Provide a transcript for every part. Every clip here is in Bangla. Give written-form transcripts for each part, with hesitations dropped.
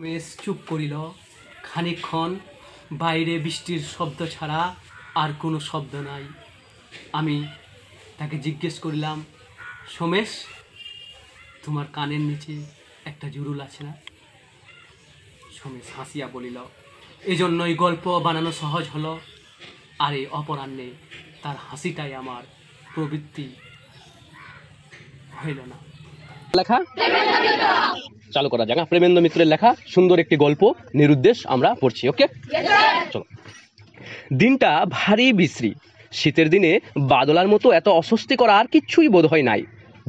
মেষ চুপ করিল। খানিকক্ষণ বাইরে বৃষ্টির শব্দ ছাড়া আর কোনো শব্দ নাই। আমি তাকে জিজ্ঞেস করিলাম, সোমেশ, তোমার কানের নিচে একটা জুরুল আছে না? সোমেশ হাসিয়া বলিল, এজন্যই গল্প বানানো সহজ হলো। আর এই অপরাহ্নে তার হাসিটাই আমার প্রবৃত্তি হইল না। লেখা চালু করা যাক। প্রেমেন্দ্র মিত্রের লেখা সুন্দর একটি গল্প নিরুদ্দেশ আমরা পড়ছি। ওকে, চলো। দিনটা ভারী বিশ্রী। শীতের দিনে বাদলার মতো এত অস্বস্তিকর আর কিচ্ছুই বোধ হয় নাই।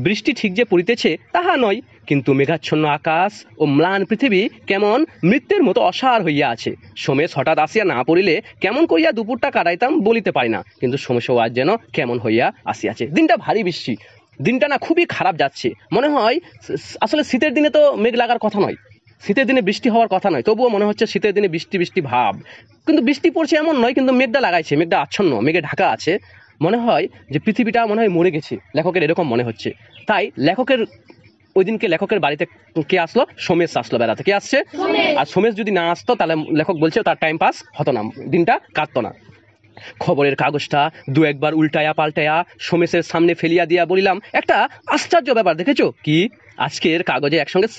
বৃষ্টি ঠিক যে পড়িতেছে তাহা নয়, কিন্তু মেঘাচ্ছন্ন আকাশ ও ম্লান পৃথিবী কেমন মৃত্যুর মতো অসার হইয়া আছে। সোমেশ হঠাৎ আসিয়া না পড়িলে কেমন করিয়া দুপুরটা কাটাইতাম বলিতে পারি না, কিন্তু সোমেশও আজ যেন কেমন হইয়া আসিয়াছে। দিনটা ভারী বৃষ্টি, দিনটা না খুবই খারাপ যাচ্ছে। মনে হয় আসলে শীতের দিনে তো মেঘ লাগার কথা নয়, শীতের দিনে বৃষ্টি হওয়ার কথা নয়, তবুও মনে হচ্ছে শীতের দিনে বৃষ্টি বৃষ্টি ভাব। কিন্তু বৃষ্টি পড়ছে এমন নয়, কিন্তু মেঘটা লাগাইছে, মেঘটা আচ্ছন্ন, মেঘে ঢাকা আছে। মনে হয় যে পৃথিবীটা মনে হয় মরে গেছে, লেখকের এরকম মনে হচ্ছে। তাই লেখকের ওই দিনকে লেখকের বাড়িতে কে আসলো? সোমেশ আসলো বেড়াতে। কে আসছে? আর সোমেশ যদি না আসতো তাহলে লেখক বলছে তার টাইম পাস হতো না, দিনটা কাটতো না। খবরের কাগজটা দু একবার উল্টায়া পাল্টায়া সোমেশের সামনে ফেলিয়া দিয়া বলিলাম, একটা আশ্চর্য ব্যাপার দেখেছো? কি? আজকের কাগজে একসঙ্গে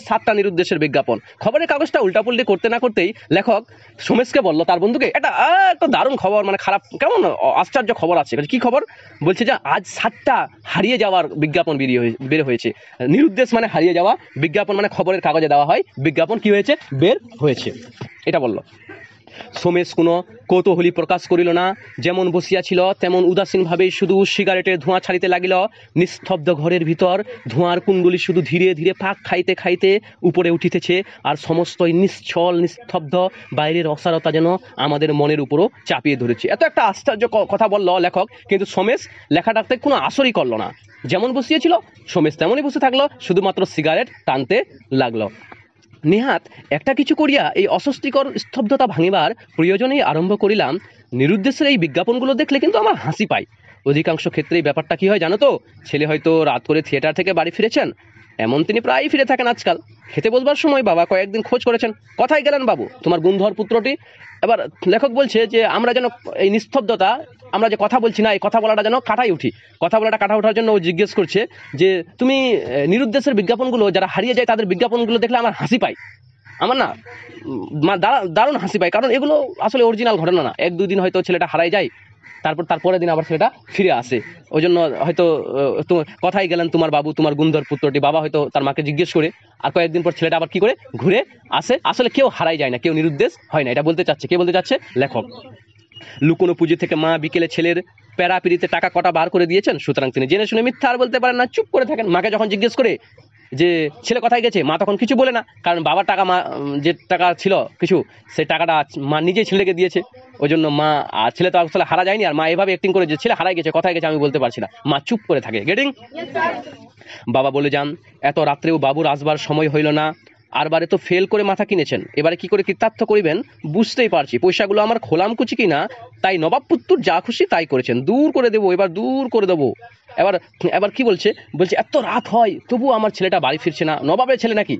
সাতটা নিরুদ্দেশের বিজ্ঞাপন। খবরের কাগজটা উল্টাপুল্টি করতে না করতেই লেখক সোমেশকে বলল, তার বন্ধুকে, এটা একটা দারুণ খবর, মানে খারাপ কেমন আশ্চর্য খবর আছে। কি খবর? বলছে যে আজ 7টা হারিয়ে যাওয়ার বিজ্ঞাপন বের হয়েছে। নিরুদ্দেশ মানে হারিয়ে যাওয়া, বিজ্ঞাপন মানে খবরের কাগজে দেওয়া হয় বিজ্ঞাপন, কি হয়েছে? বের হয়েছে, এটা বলল। সোমেশ কোনো কৌতূহলী প্রকাশ করিল না, যেমন বসিয়াছিল তেমন উদাসীনভাবেই শুধু সিগারেটের ধোঁয়া ছাড়িতে লাগিল। নিস্তব্ধ ঘরের ভিতর ধোঁয়ার কুণ্ডলী শুধু ধীরে ধীরে পাক খাইতে খাইতে উপরে উঠিতেছে, আর সমস্তই নিশ্চল নিস্তব্ধ। বাইরের অসারতা যেন আমাদের মনের উপরও চাপিয়ে ধরেছে। এত একটা আশ্চর্য কথা বলল লেখক, কিন্তু সোমেশ লেখাটাতে কোনো আসরই করলো না। যেমন বসিয়েছিল সোমেশ তেমনই বসে থাকলো, শুধুমাত্র সিগারেট টানতে লাগলো। নেহাত একটা কিছু করিয়া এই অস্বস্তিকর স্তব্ধতা ভাঙিবার প্রয়োজনেই আরম্ভ করিলাম। নিরুদ্দেশের এই বিজ্ঞাপনগুলো দেখলে কিন্তু আমার হাসি পায়। অধিকাংশ ক্ষেত্রেই ব্যাপারটা কি হয় জানো তো? ছেলে হয়তো রাত করে থিয়েটার থেকে বাড়ি ফিরেছেন, এমন তিনি প্রায়ই ফিরে থাকেন আজকাল। খেতে বসবার সময় বাবা কয়েকদিন খোঁজ করেছেন, কোথায় গেলেন বাবু, তোমার গুণধর পুত্রটি? এবার লেখক বলছে যে আমরা যেন এই নিস্তব্ধতা, আমরা যে কথা বলছি না, এই কথা বলাটা যেন কাটাই উঠি। কথা বলাটা কাটা ওঠার জন্য ও জিজ্ঞেস করছে যে তুমি নিরুদ্দেশের বিজ্ঞাপনগুলো, যারা হারিয়ে যায় তাদের বিজ্ঞাপনগুলো দেখলে আমার হাসি পায়। আমার না দারুণ হাসি পায়, কারণ এগুলো আসলে অরিজিনাল ঘটনা না। 1-2 দিন হয়তো ছেলেটা হারাই যায়, তারপরের দিন আবার ছেলেটা ফিরে আসে। ওই জন্য হয়তো কথাই গেলেন তোমার বাবু, তোমার গুণধর পুত্রটি, বাবা হয়তো তার মাকে জিজ্ঞেস করে, আর কয়েকদিন পর ছেলেটা আবার কি করে ঘুরে আসে। আসলে কেউ হারাই যায় না, কেউ নিরুদ্দেশ হয় না, এটা বলতে চাচ্ছে। কে বলতে চাচ্ছে? লেখক। লুকোনো পুঁজি থেকে মা বিকেলে ছেলের প্যারাপিরিতে টাকা কটা বার করে দিয়েছেন, সুতরাং তিনি জেনে শুনে মিথ্যা আর বলতে পারেন না, চুপ করে থাকেন। মাকে যখন জিজ্ঞেস করে যে ছেলে কোথায় গেছে, মা তখন কিছু বলে না, কারণ বাবার টাকা, মা যে টাকা ছিল কিছু, সেই টাকাটা মা নিজেই ছেলেকে দিয়েছে। ওই জন্য মা, আর ছেলে তো আসলে হারা যায়নি, আর মা এভাবে অ্যাক্টিং করে যে ছেলে হারাই গেছে, কোথায় গেছে আমি বলতে পারছি না, মা চুপ করে থাকে। গেটিং? বাবা বলে যান, এত রাত্রেও বাবুর আসবার সময় হইল না। আর বারে তো ফেল করে মাথা কিনেছেন, এবারে কি করে কৃতার্থ করিবেন বুঝতেই পারছি। পয়সাগুলো আমার খোলাম কুচি কিনা, তাই নবাব পুত্তুর যা খুশি তাই করেছেন। দূর করে দেবো, এবার দূর করে দেবো। এবার কি বলছে? এত রাত হয় তবু আমার ছেলেটা বাড়ি ফিরছে না। নবাবের ছেলে নাকি?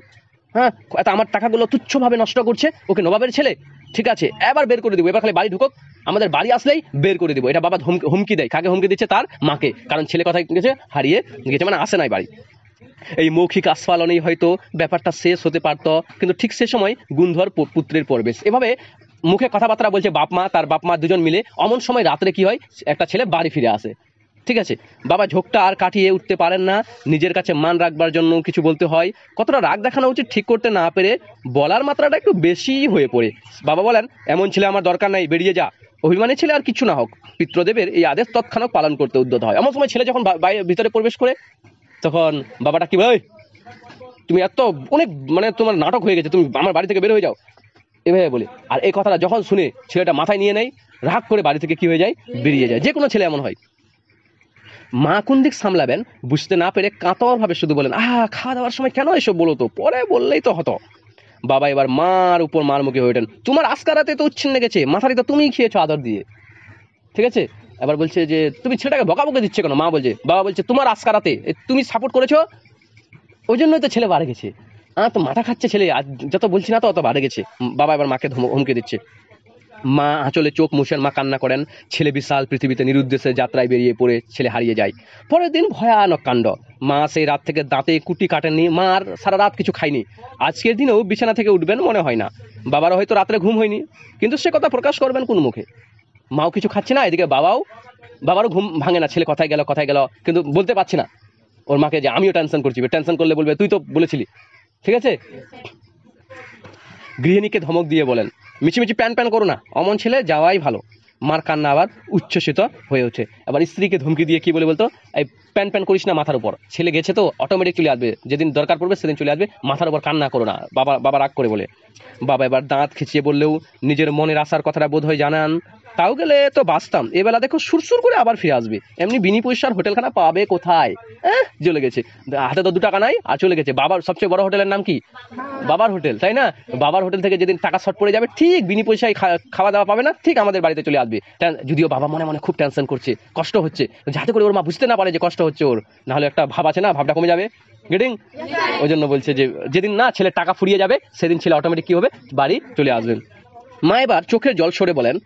হ্যাঁ, আমার টাকাগুলো তুচ্ছভাবে নষ্ট করছে, ওকে নবাবের ছেলে? ঠিক আছে, এবার বের করে দেবো, এবার খালি বাড়ি ঢুকুক, আমাদের বাড়ি আসলেই বের করে দেবো। এটা বাবা হুমকি দেয়। কাকে হুমকি দিচ্ছে? তার মাকে, কারণ ছেলে কোথায় গেছে? হারিয়ে গেছে, মানে আসে নাই বাড়ি। এই মৌখিক আস্ফালনেই হয়তো ব্যাপারটা শেষ হতে পারত, কিন্তু ঠিক সে সময় গুণধর পুত্রের প্রবেশ। এভাবে মুখে কথাবার্তা বলছে বাপ মা, তার বাপ মা দুজন মিলে। অমন সময় রাত্রে কি হয়? একটা ছেলে বাড়ি ফিরে আসে। ঠিক আছে, বাবা ঝোঁকটা আর কাটিয়ে উঠতে পারেন না, নিজের কাছে মান রাখবার জন্য কিছু বলতে হয়। কতটা রাগ দেখানো উচিত ঠিক করতে না পেরে বলার মাত্রাটা একটু বেশি হয়ে পড়ে। বাবা বলেন, এমন ছেলে আমার দরকার নাই, বেরিয়ে যা। অভিমানী ছেলে আর কিছু না হোক, পিতৃদেবের এই আদেশ তৎক্ষণাৎ পালন করতে উদ্যত হয়। এমন সময় ছেলে যখন ভিতরে প্রবেশ করে, তখন বাবাটা কি বলে, তুমি এত অনেক, মানে তোমার নাটক হয়ে গেছে, তুমি আমার বাড়ি থেকে বের হয়ে যাও, এভাবে বলে। আর এই কথাটা যখন শুনে ছেলেটা মাথায় নিয়ে নেয়, রাগ করে বাড়ি থেকে কি হয়ে যায়? বেরিয়ে যায়। যে কোনো ছেলে এমন হয়। মা কোন দিক সামলাবেন বুঝতে না পেরে কাতর ভাবে শুধু বলেন, খাওয়া দাওয়ার সময় কেন এসব বলো তো, পরে বললেই তো হতো। বাবা এবার মার উপর মার মুখে হয়ে ওঠেন, তোমার আজকারাতে তো উচ্ছিন্ন গেছে, মাথারি তো তুমিই খেয়েছো আদর দিয়ে। ঠিক আছে, এবার বলছে যে তুমি ছেলেটাকে বকাবকি দিচ্ছে কেন? মা বলছে, বাবা বলছে তোমার আজকারাতে তুমি সাপোর্ট করেছো, ওই জন্যই তো ছেলে বাড়ে গেছে। তো মাথা খাচ্ছে ছেলে, আর যত বলছি না তো অত বাড়ে গেছে। বাবা এবার মাকে হুমকে দিচ্ছে। মা আঁচলে চোখ মুছেন, মা কান্না করেন। ছেলে বিশাল পৃথিবীতে নিরুদ্দেশে যাত্রায় বেরিয়ে পড়ে ছেলে হারিয়ে যায়। পরের দিন ভয়ানক কাণ্ড। মা সেই রাত থেকে দাঁতে কুটি কাটেননি, মার সারা রাত কিছু খায়নি। আজকের দিনেও বিছানা থেকে উঠবেন মনে হয় না। বাবারও হয়তো রাত্রে ঘুম হয়নি, কিন্তু সে কথা প্রকাশ করবেন কোন মুখে? মাও কিছু খাচ্ছে না, এদিকে বাবারও ঘুম ভাঙে না। ছেলে কোথায় গেল, কিন্তু বলতে পারছে না ওর মাকে যে আমিও টেনশন করছি। টেনশন করলে বলবে তুই তো বলেছিলি। ঠিক আছে, গৃহিণীকে ধমক দিয়ে বলেন, মিছিমিছি প্যান করো না, অমন ছেলে যাওয়াই ভালো। মার কান্না আবার উচ্ছ্বসিত হয়ে ওঠে। আবার স্ত্রীকে ধমকি দিয়ে কি বলে বলতো, এই প্যান করিস না মাথার উপর, ছেলে গেছে তো অটোমেটিক চলে আসবে, যেদিন দরকার পড়বে সেদিন চলে আসবে, মাথার উপর কান্না করো না। বাবা রাগ করে বলে। বাবা এবার দাঁত খিচিয়ে বললেও নিজের মনের আশার কথাটা বোধ হয় জানান, তাও গেলে তো বাঁচতাম, এবেলা দেখো সুরসুর করে আবার ফিরে আসবে। এমনি বিনি পয়সার হোটেলখানা পাবে কোথায়? চলে গেছে, হাতে তো 2 টাকা নাই আর চলে গেছে। বাবার সবচেয়ে বড় হোটেলের নাম কি? বাবার হোটেল, তাই না? বাবার হোটেল থেকে যেদিন টাকা শর্ট পড়ে যাবে, ঠিক বিনি পয়সায় খাওয়া দাওয়া পাবে না, ঠিক আমাদের বাড়িতে চলে আসবে। যদিও বাবা মনে মনে খুব টেনশন করছে, কষ্ট হচ্ছে, যাতে করে ওর মা বুঝতে না পারে যে কষ্ট হচ্ছে ওর, নাহলে একটা ভাব আছে না, ভাবটা কমে যাবে। গেটিং? ওই জন্য বলছে যে যেদিন না ছেলে টাকা ফুরিয়ে যাবে সেদিন ছেলে অটোমেটিক কি হবে, বাড়ি চলে আসবেন। মা এবার চোখের জল সরে বলেন,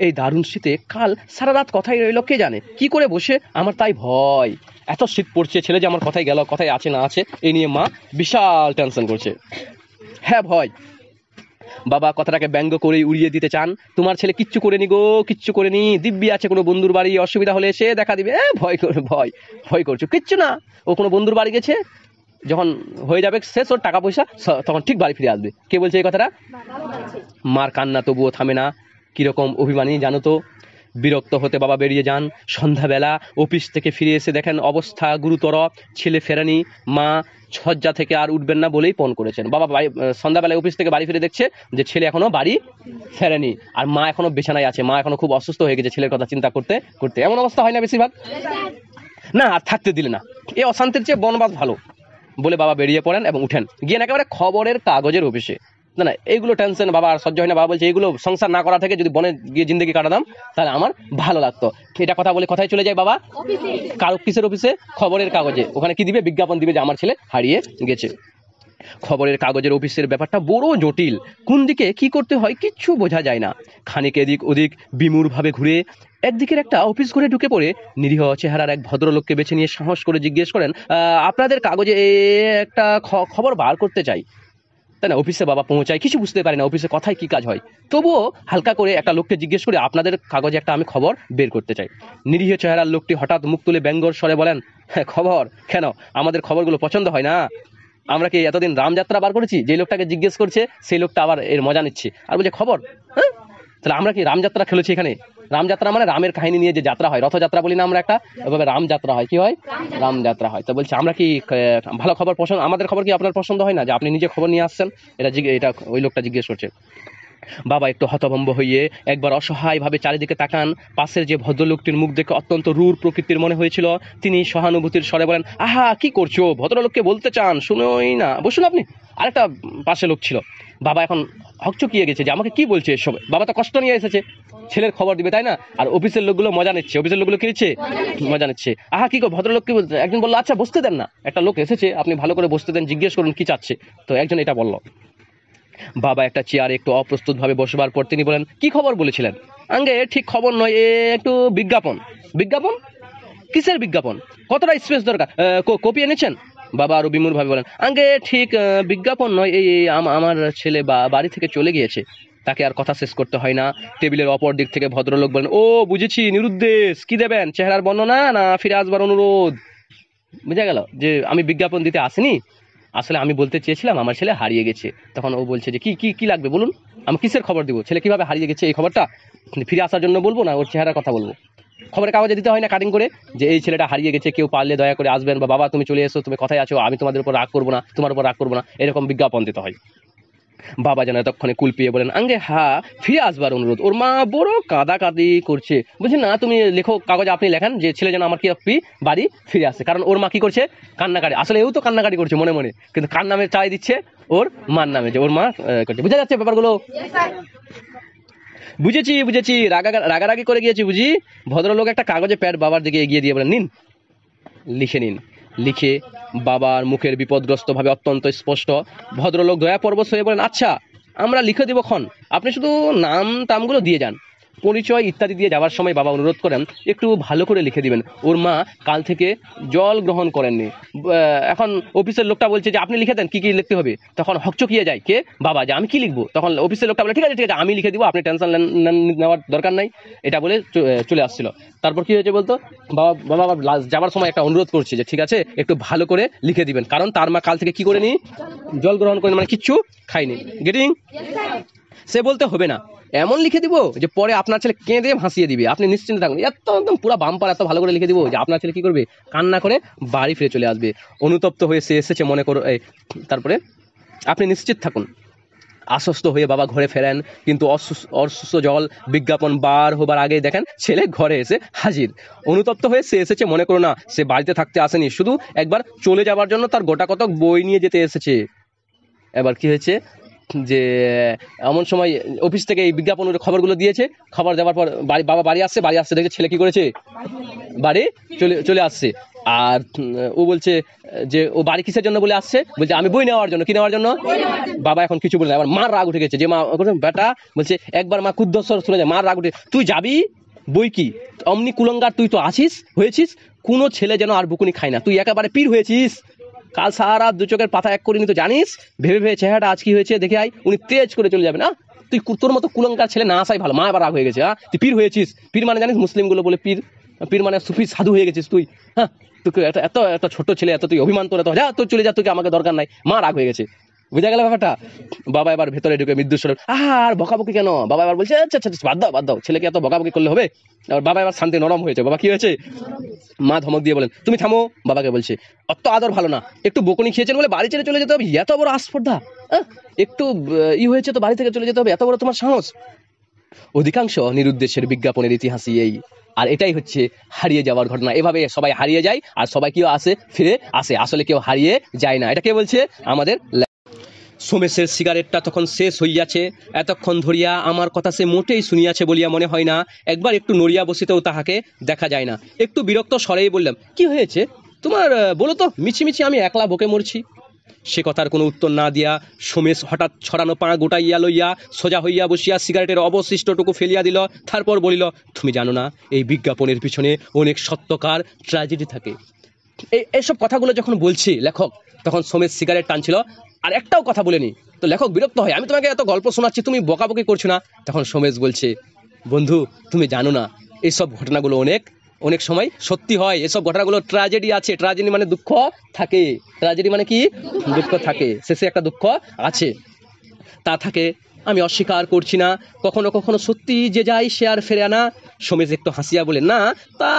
এই দারুণ শীতে কাল সারা রাত কথাই রইল কে জানে কি করে বসে, আমার তাই ভয়। এত শীত পড়ছে, ছেলে যে আমার কথাই গেল, কথাই আছে না আছে, এই নিয়ে মা বিশাল টেনশন করছে। হ্যাঁ ভয়। বাবা কথাটাকে ব্যঙ্গ করেই উড়িয়ে দিতে চান, তোমার ছেলে কিচ্ছু করেনি গো, কিচ্ছু করেনি, দিব্যি আছে কোনো বন্ধুর বাড়ি, অসুবিধা হলে সে দেখা দিবে। ভয় করছো, কিচ্ছু না, ও কোনো বন্ধুর বাড়ি গেছে, যখন হয়ে যাবে শেষ ওর টাকা পয়সা, তখন ঠিক বাড়ি ফিরে আসবে। কে বলছে এই কথাটা? মার কান্না তবুও থামে না। কিরকম অভিমানী জানো তো। বিরক্ত হতে বাবা বেরিয়ে যান। সন্ধ্যাবেলা অফিস থেকে ফিরে এসে দেখেন অবস্থা গুরুতর, ছেলে ফেরেনি। মা শয্যা থেকে আর উঠবেন না বলেই পণ করেছেন। বাবা সন্ধ্যাবেলায় অফিস থেকে বাড়ি ফিরে দেখছে যে ছেলে এখনো বাড়ি ফেরেনি, আর মা এখনো বিছানায় আছে। মা এখনো খুব অসুস্থ হয়ে গেছে ছেলের কথা চিন্তা করতে করতে। এমন অবস্থা হয় না বেশিরভাগ? না, আর থাকতে দিলে না, এই অশান্তির চেয়ে বনবাস ভালো বলে বাবা বেরিয়ে পড়েন এবং উঠেন, গিয়ে একেবারে খবরের কাগজের অফিসে। না এইগুলো টেনশন বাবা আর সহ্য হয় না। বাবা বলছে এইগুলো সংসার না করা থেকে যদি বনে গিয়ে জিন্দগি কাটাতাম তাহলে আমার ভালো লাগতো। এটা কথা বলে কোথায় চলে যায় বাবা? কিসের অফিসে? খবরের কাগজে। ওখানে কি দিবে? বিজ্ঞাপন দিবে যে আমার ছেলে হারিয়ে গেছে। খবরের কাগজের অফিসের ব্যাপারটা বড় জটিল, কোন দিকে কি করতে হয় কিচ্ছু বোঝা যায় না। খানিক এদিক ওদিক বিমূঢ়ভাবে ঘুরে একদিকের একটা অফিস ঘরে ঢুকে পড়ে নিরীহ চেহারার এক ভদ্রলোককে বেছে নিয়ে সাহস করে জিজ্ঞেস করেন, আপনাদের কাগজে একটা খবর বার করতে চাই। তাই না? অফিসে বাবা পৌঁছায়, কিছু বুঝতে পারে না অফিসে কথায় কি কাজ হয়, তবুও হালকা করে একটা লোককে জিজ্ঞেস করে আপনাদের কাগজে একটা আমি খবর বের করতে চাই। নিরীহ চেহারার লোকটি হঠাৎ মুখ তুলে ব্যঙ্গর স্বরে বলেন, হ্যাঁ খবর কেন, আমাদের খবরগুলো পছন্দ হয় না? আমরা কি এতদিন রামযাত্রা বার করেছি? যে লোকটাকে জিজ্ঞেস করছে সেই লোকটা আবার এর মজা নিচ্ছে আর বলছে খবর। হ্যাঁ, তাহলে আমরা কি রামযাত্রা খেলেছি এখানে? রামযাত্রা মানে রামের কাহিনী নিয়ে যে যাত্রা হয়, রথযাত্রা বলি না আমরা একটা, ওইভাবে রামযাত্রা হয়। কি হয়? রামযাত্রা হয়। তো বলছে আমরা কি ভালো খবর পছন্দ, আমাদের খবর কি আপনার পছন্দ হয় না যে আপনি নিজে খবর নিয়ে আসছেন? এটা ওই লোকটা জিজ্ঞেস করছে। বাবা একটু হতভম্ব হয়ে একবার অসহায়ভাবে চারিদিকে তাকান। পাশের যে ভদ্রলোকটির মুখ দেখে অত্যন্ত রূঢ় প্রকৃতির মনে হয়েছিল, তিনি সহানুভূতির স্বরে বলেন, আহা কি করছো, ভদ্রলোককে বলতে চান, শুনোই না, বসুন আপনি। আরেকটা পাশে লোক ছিল। বাবা এখন হকচকিয়ে গেছে যে আমাকে কি বলছে এসব। বাবা তো কষ্ট নিয়ে এসেছে, ছেলের খবর দিবে তাই না, আর অফিসের লোকগুলো মজা নিচ্ছে। অফিসের লোকগুলো কি নিচ্ছে? মজা নিচ্ছে। আহা কি গো, ভদ্রলোক কি বলছে? একজন বললো আচ্ছা বসতে দেন না, একটা লোক এসেছে, আপনি ভালো করে বসতে দেন, জিজ্ঞেস করুন কি চাচ্ছে। তো একজন এটা বলল। বাবা একটা চেয়ারে একটু অপ্রস্তুত ভাবে বসবার পর তিনি বলেন, কি খবর বলেছিলেন? আঙ্গে ঠিক খবর নয়, একটু বিজ্ঞাপন। বিজ্ঞাপন? কিসের বিজ্ঞাপন? কতটা স্পেস দরকার? কপি এনেছেন? বাবা আরো বিমূঢ় ভাবে বলেন, আঙ্গে ঠিক বিজ্ঞাপন নয়, এই আমার ছেলে বাড়ি থেকে চলে গিয়েছে। তাকে আর কথা শেষ করতে হয় না। টেবিলের অপর দিক থেকে ভদ্রলোক বলেন, ও বুঝেছি, নিরুদ্দেশ। কি দেবেন, চেহারার বর্ণনা না ফিরে আসবার অনুরোধ? বুঝা গেল যে আমি বিজ্ঞাপন দিতে আসিনি, আসলে আমি বলতে চেয়েছিলাম আমার ছেলে হারিয়ে গেছে। তখন ও বলছে যে কি কি কি লাগবে বলুন, আমি কিসের খবর দিব, ছেলে কিভাবে হারিয়ে গেছে এই খবরটা ফিরে আসার জন্য বলবো না ওর চেহারার কথা বলবো? খবরের কাগজে দিতে হয় না কাটিং করে যে এই ছেলেটা হারিয়ে গেছে, কেউ পারলে দয়া করে আসবেন, বা বাবা তুমি চলে এসো, তুমি কথায় আছো, আমি তোমাদের উপর রাগ করবো না, তোমার উপর রাগ করবো না, এরকম বিজ্ঞাপন দিতে হয়। বাবা যেন এতক্ষণে কুল পেয়ে বলেন, আঙ্গে হ্যাঁ ফিরে আসবার অনুরোধ। ওর মা বড় কাঁদাকাঁদি করছে, বলছে না তুমি লেখো, কাগজে আপনি লেখান যে ছেলে যেন আমার কি বাড়ি ফিরে আসে। কারণ ওর মা কি করছে? কান্নাকাটি। আসলে এও তো কান্নাকাটি করছে মনে মনে, কিন্তু কার নামে চাই দিচ্ছে? ওর মার নামে, যে ওর মা করছে। বুঝা যাচ্ছে ব্যাপারগুলো? বুঝেছি, রাগারাগি করে গিয়েছি বুঝি। ভদ্রলোক একটা কাগজে প্যাড বাবার দিকে এগিয়ে দিয়ে বলেন, নিন লিখে নিন। লিখে বাবার মুখের বিপদগ্রস্তভাবে অত্যন্ত স্পষ্ট ভদ্রলোক দয়াপরবশ হয়ে বলেন, আচ্ছা আমরা লিখে দেবো খন, আপনি শুধু নাম টামগুলো দিয়ে যান। পরিচয় ইত্যাদি দিয়ে যাওয়ার সময় বাবা অনুরোধ করেন একটু ভালো করে লিখে দিবেন। ওর মা কাল থেকে জল গ্রহণ করেননি। এখন অফিসের লোকটা বলছে যে আপনি লিখে দেন কি কি লিখতে হবে। তখন হকচকিয়ে যায় কে, বাবা, যে আমি কি লিখবো। তখন অফিসের লোকটা বলে ঠিক আছে আমি লিখে দিব, আপনি টেনশন নেওয়ার দরকার নাই, এটা বলে চলে আসছিল। তারপর কি হয়েছে বলতো, বাবা আবার যাওয়ার সময় একটা অনুরোধ করছে যে ঠিক আছে একটু ভালো করে লিখে দিবেন, কারণ তার মা কাল থেকে কি করেনি, জল গ্রহণ করেনি, মানে কিচ্ছু খায়নি। গেটিং? সে বলতে হবে না, এমন লিখে দিব যে পরে আপনার ছেলে কেঁদে ভাসিয়ে দিবে, আপনি নিশ্চিন্তে থাকুন। এত একদম পুরো বাম্পার এত ভালো করে লিখে দিব যে আপনার ছেলে কি করবে, কান্না করে বাড়ি ফিরে চলে আসবে। অনুতপ্ত হয়ে সে এসেছে মনে করো। তারপরে আপনি নিশ্চিত থাকুন। আশ্বস্ত হয়ে বাবা ঘরে ফেরেন, কিন্তু অসুস্থ জল বিজ্ঞাপন বার হবার আগে দেখেন ছেলে ঘরে এসে হাজির। অনুতপ্ত হয়ে সে এসেছে মনে করো না, সে বাড়িতে থাকতে আসেনি, শুধু একবার চলে যাওয়ার জন্য তার গোটা কতক বই নিয়ে যেতে এসেছে। এবার কি হয়েছে যে এমন সময় অফিস থেকে এই বিজ্ঞাপনের খবরগুলো দিয়েছে, খবর দেওয়ার পর বাবা বাড়ি আসছে দেখে ছেলে কি করেছে, বাড়ি চলে আসছে। আর ও বলছে যে ও বাড়ি কিসের জন্য বলে আসছে, বলছে আমি বই নেওয়ার জন্য। কি নেওয়ার জন্য? বাবা এখন কিছু বলে না, এবার মার রাগ উঠে গেছে। যে মা বেটা বলছে একবার মা কুদ্ধস্বর শুনে যায়, মার রাগ উঠে, তুই যাবি বই কি, অমনি কুলঙ্গার তুই তো হয়েছিস, কোনো ছেলে যেন আর বুকুনি খায় না, তুই একেবারে পীর হয়েছিস। কাল সারা রাত দু চোখের পাতা এক করিনি তো জানিস, ভেবে চেহারাটা আজ কি হয়েছে দেখে আয়, উনি তেজ করে চলে যাবে না, তুই তোর মতো কুলঙ্কার ছেলে না আসাই ভালো। মা এবার রাগ হয়ে গেছে, হ্যাঁ তুই পীর হয়েছিস। পীর মানে জানিস মুসলিমগুলো বলে পীর মানে সুফি সাধু হয়ে গেছিস তুই, হ্যাঁ তোকে এত এত ছোট ছেলে, এত তুই অভিমান তোর, এত যা তুই চলে যা, তোকে আমাকে দরকার নাই। মা রাগ হয়ে গেছে, বুঝা গেল ব্যাপারটা। বাবা এবার ভেতরে ঢুকে মৃত্যুস্বর, আর বকাবকি কেন। বাবা এবার বলছে আচ্ছা আচ্ছা বাদ দাও ছেলেকে এত বকাবকি করলে হবে। এবার বাবা এবার শান্তি নরম হয়েছে। বাবা কি হয়েছে, মা ধমক দিয়ে বলেন তুমি থামো। বাবাকে বলছে অত আদর ভালো না, একটু বকুনি খেয়েছেন বলে বাড়ি ছেড়ে চলে যেতে হবে, এত বড় আস্পর্ধা, একটু হয়েছে তো বাড়ি থেকে চলে যেতে হবে, এত বড় তোমার সাহস। অধিকাংশ নিরুদ্দেশের বিজ্ঞাপনের ইতিহাসই এই, আর এটাই হচ্ছে হারিয়ে যাওয়ার ঘটনা। এভাবে সবাই হারিয়ে যায়, আর সবাই কেউ ফিরে আসে, আসলে কেউ হারিয়ে যায় না। এটা কে বলছে, আমাদের সোমেশের সিগারেটটা তখন শেষ হইয়াছে, এতক্ষণ ধরিয়া আমার কথা সে মোটেই শুনিয়াছে বলিয়া মনে হয় না, একবার একটু নড়িয়া বসিতেও তাহাকে দেখা যায় না। একটু বিরক্ত স্বরেই বললাম, কি হয়েছে তোমার, বলো তো, মিছিমিছি আমি একলা বকে মরছি। সে কথার কোনো উত্তর না দিয়া সোমেশ হঠাৎ ছড়ানো পা গোটাইয়া লইয়া সোজা হইয়া বসিয়া সিগারেটের অবশিষ্টটুকু ফেলিয়া দিল। তারপর বলিল, তুমি জানো না এই বিজ্ঞাপনের পিছনে অনেক সত্যকার ট্র্যাজেডি থাকে। এইসব কথাগুলো যখন বলছি লেখক, তখন সোমেশ সিগারেট টানছিল, আর একটাও কথা বলেনি। তো লেখক বিরক্ত হয়, আমি তোমাকে এত গল্প শোনাচ্ছি তুমি বকাবকি করছো না। তখন সোমেশ বলছে, বন্ধু তুমি জানো না এইসব ঘটনাগুলো অনেক সময় সত্যি হয়, এসব ঘটনাগুলো ট্র্যাজেডি আছে। ট্র্যাজেডি মানে দুঃখ থাকে, ট্র্যাজেডি মানে কি, দুঃখ থাকে, শেষে একটা দুঃখ আছে, তা থাকে। আমি অস্বীকার করছি না, কখনো কখনো সত্যি যে যায় সে আর ফেরে আনা। সোমেশ একটু হাসিয়া বলে, না তা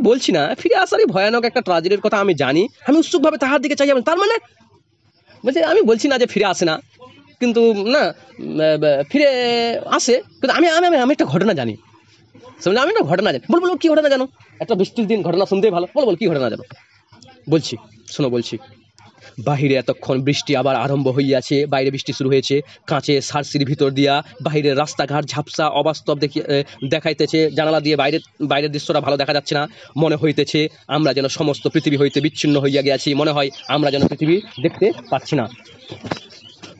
বলছি না, ফিরে আসারই ভয়ানক একটা ট্র্যাজেডির কথা আমি জানি। আমি উৎসুকভাবে তাহার দিকে চাই, তার মানে বলছে আমি বলছি না যে ফিরে আসে না, কিন্তু না ফিরে আসে, কিন্তু আমি আমি আমি একটা ঘটনা জানি। আমি একটা ঘটনা জানি। বল কি ঘটনা জানো, একটা বৃষ্টির দিন ঘটনা শুনতেই ভালো, বল কি ঘটনা জানো। বলছি শোনো, বলছি বাহিরে এতক্ষণ বৃষ্টি আবার আরম্ভ হইয়াছে, বাইরে বৃষ্টি শুরু হয়েছে, কাঁচে সার্সির ভিতর দিয়া বাইরের রাস্তাঘাট ঝাপসা অবাস্তব দেখাইতেছে, জানালা দিয়ে বাইরের দৃশ্যটা ভালো দেখা যাচ্ছে না, মনে হইতেছে আমরা যেন সমস্ত পৃথিবী হইতে বিচ্ছিন্ন হইয়া গিয়াছি, মনে হয় আমরা যেন পৃথিবী দেখতে পাচ্ছি না।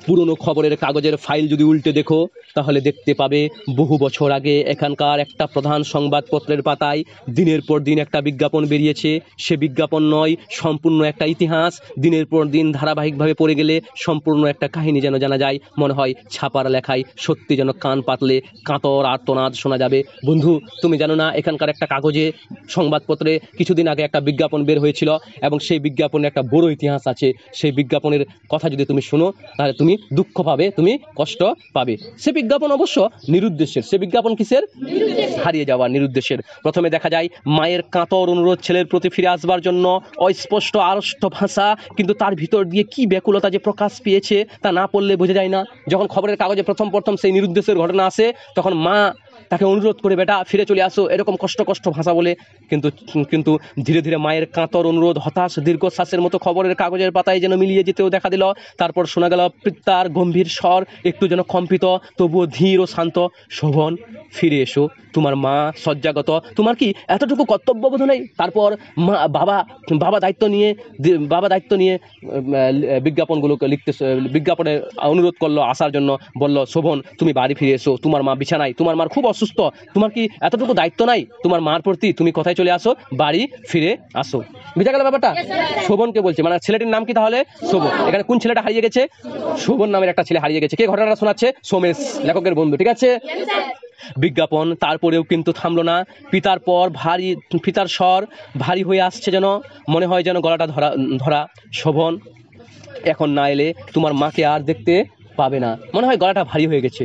পুরনো খবরের কাগজের ফাইল যদি উল্টে দেখো তাহলে দেখতে পাবে বহু বছর আগে এখানকার একটা প্রধান সংবাদপত্রের পাতায় দিনের পর দিন একটা বিজ্ঞাপন বেরিয়েছে। সে বিজ্ঞাপন নয়, সম্পূর্ণ একটা ইতিহাস। দিনের পর দিন ধারাবাহিকভাবে পড়ে গেলে সম্পূর্ণ একটা কাহিনী যেন জানা যায়, মনে হয় ছাপার লেখায় সত্যি যেন কান পাতলে কাতর আর্তনাদ শোনা যাবে। বন্ধু তুমি জানো না, এখানকার একটা কাগজে সংবাদপত্রে কিছুদিন আগে একটা বিজ্ঞাপন বের হয়েছিল, এবং সেই বিজ্ঞাপনের একটা বড় ইতিহাস আছে। সেই বিজ্ঞাপনের কথা যদি তুমি শোনো তাহলে তুমি দুঃখ পাবে, তুমি কষ্ট পাবে। সে বিজ্ঞাপন অবশ্য নিরুদ্দেশের। সে বিজ্ঞাপন কিসের, হারিয়ে যাওয়া নিরুদ্দেশের। প্রথমে দেখা যায় মায়ের কাতর অনুরোধ ছেলের প্রতি ফিরে আসবার জন্য, অস্পষ্ট আড়ষ্ট ভাষা, কিন্তু তার ভিতর দিয়ে কি ব্যাকুলতা যে প্রকাশ পেয়েছে তা না পড়লে বোঝা যায় না। যখন খবরের কাগজে প্রথম সেই নিরুদ্দেশের ঘটনা আসে, তখন মা তাকে অনুরোধ করে, বেটা ফিরে চলে আসো, এরকম কষ্ট ভাষা বলে। কিন্তু ধীরে ধীরে মায়ের কাতর অনুরোধ হতাশ দীর্ঘশ্বাসের মতো খবরের কাগজের পাতায় যেন মিলিয়ে যেতেও দেখা দিল। তারপর শোনা গেল পিতার গম্ভীর স্বর, একটু যেন কম্পিত তবুও ধীর ও শান্ত, শোভন ফিরে এসো, তোমার মা শয্যাগত, তোমার কি এতটুকু কর্তব্যবোধ নেই? তারপর বাবা দায়িত্ব নিয়ে বিজ্ঞাপনগুলোকে বিজ্ঞাপনে অনুরোধ করলো আসার জন্য, বলল শোভন তুমি বাড়ি ফিরে এসো, তোমার মা বিছানায়, তোমার মার খুব অসুস্থ, তোমার কি এতটুকু দায়িত্ব নাই তোমার মার প্রতি? তুমি কোথায় চলে আসো, বাড়ি ফিরে আসো। বুঝা গেল ব্যাপারটা? শোভনকে বলছে, মানে ছেলেটির নাম কি তাহলে? শোভন। এখানে কোন ছেলেটা হারিয়ে গেছে? শোভন নামের একটা ছেলে হারিয়ে গেছে। কে ঘটনাটা শোনাচ্ছে? সোমেশ, লেখকের বন্ধু। ঠিক আছে? বিজ্ঞাপন তারপরেও কিন্তু থামলো না। পিতার স্বর ভারী হয়ে আসছে, যেন মনে হয় যেন গলাটা ধরা। শোভন, এখন না এলে তোমার মাকে আর দেখতে পাবে না। মনে হয় গলাটা ভারী হয়ে গেছে।